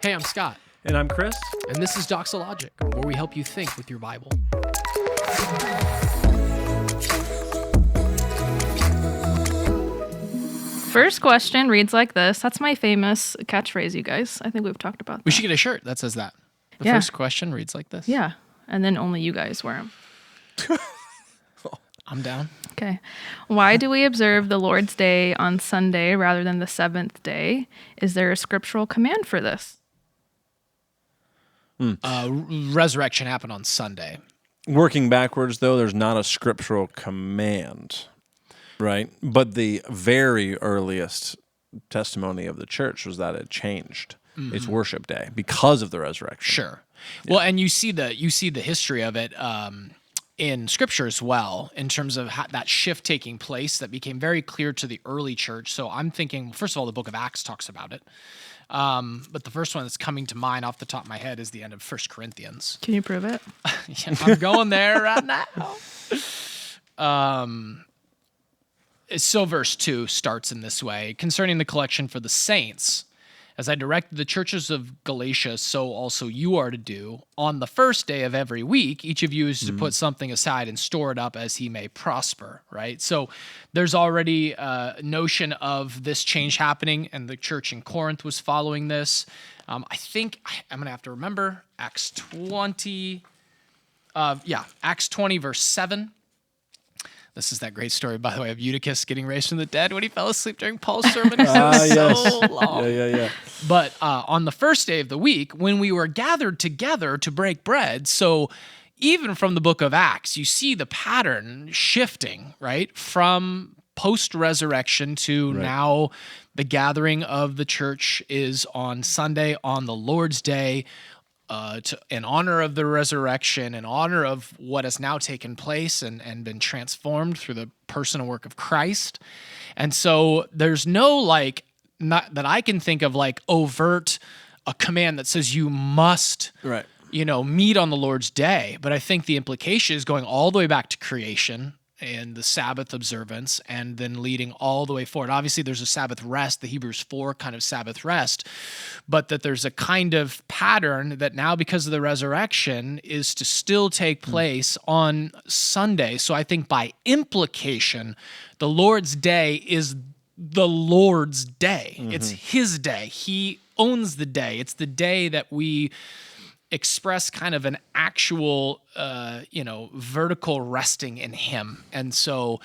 Hey, I'm Scott. And I'm Chris. And this is Doxologic, where we help you think with your Bible. First question reads like this. That's my famous catchphrase, you guys. I think we've talked about that. We should get a shirt that says that. The Yeah. first question reads like this. Yeah, and then only you guys wear them. I'm down. Okay. Why do we observe the Lord's Day on Sunday rather than the seventh day? Is there a scriptural command for this? Resurrection happened on Sunday. Working backwards, though, there's not a scriptural command, right? But the very earliest testimony of the church was that it changed its worship day because of the resurrection. Sure. Well, and you see the history of it in Scripture as well, in terms of that shift taking place that became very clear to the early church. So I'm thinking, first of all, the book of Acts talks about it. But the first one that's coming to mind off the top of my head is the end of 1 Corinthians. Can you prove it? Yeah, I'm going there right now. So verse 2 starts in this way. Concerning the collection for the saints, as I directed the churches of Galatia, so also you are to do. On the first day of every week, each of you is to put something aside and store it up as he may prosper, right? So there's already a notion of this change happening, and the church in Corinth was following this. I think I'm going to have to remember Acts 20. Acts 20, verse 7. This is that great story, by the way, of Eutychus getting raised from the dead when he fell asleep during Paul's sermon. It was so long. Yeah. But on the first day of the week, when we were gathered together to break bread, so even from the book of Acts, you see the pattern shifting, right? From post-resurrection to now the gathering of the church is on Sunday, on the Lord's Day, in honor of the resurrection, in honor of what has now taken place and been transformed through the person and work of Christ. And so there's no not that I can think of overt a command that says you must, meet on the Lord's Day. But I think the implication is going all the way back to creation and the Sabbath observance, and then leading all the way forward. Obviously, there's a Sabbath rest, the Hebrews 4 kind of Sabbath rest, but that there's a kind of pattern that now, because of the resurrection, is to still take place on Sunday. So I think by implication, the Lord's Day is the Lord's day. It's his day. He owns the day. It's the day that we express kind of an actual, vertical resting in him. And so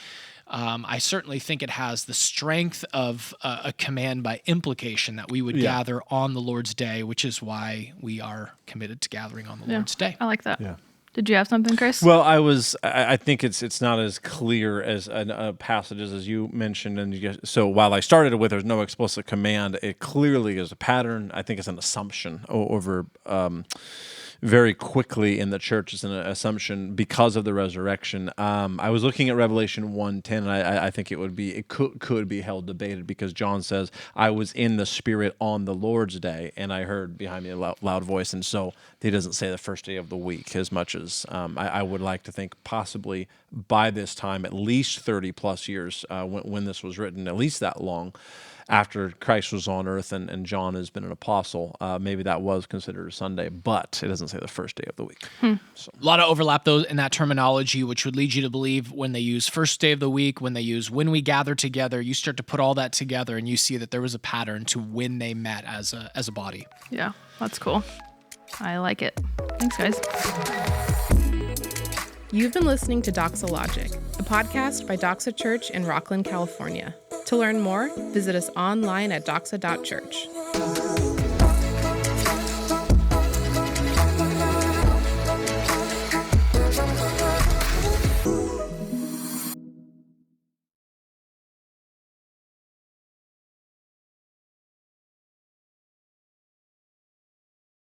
I certainly think it has the strength of a command by implication that we would gather on the Lord's Day, which is why we are committed to gathering on the Lord's Day. I like that. Yeah. Did you have something, Chris? Well, I think it's not as clear as passages as you mentioned, and so while I started it with there's no explicit command, it clearly is a pattern. I think it's an assumption over very quickly in the church. It's an assumption because of the resurrection. I was looking at Revelation 1:10, and I think it could be held debated because John says, "I was in the Spirit on the Lord's day," and I heard behind me a loud voice, and so he doesn't say the first day of the week as much as I would like to think possibly by this time, at least 30 plus years when this was written, at least that long after Christ was on earth and John has been an apostle, maybe that was considered a Sunday, but it doesn't say the first day of the week. So. A lot of overlap, though, in that terminology, which would lead you to believe when they use first day of the week, when they use when we gather together, you start to put all that together and you see that there was a pattern to when they met as a body. Yeah, that's cool. I like it. Thanks, guys. You've been listening to Doxologic, a podcast by Doxa Church in Rockland, California. To learn more, visit us online at doxa.church.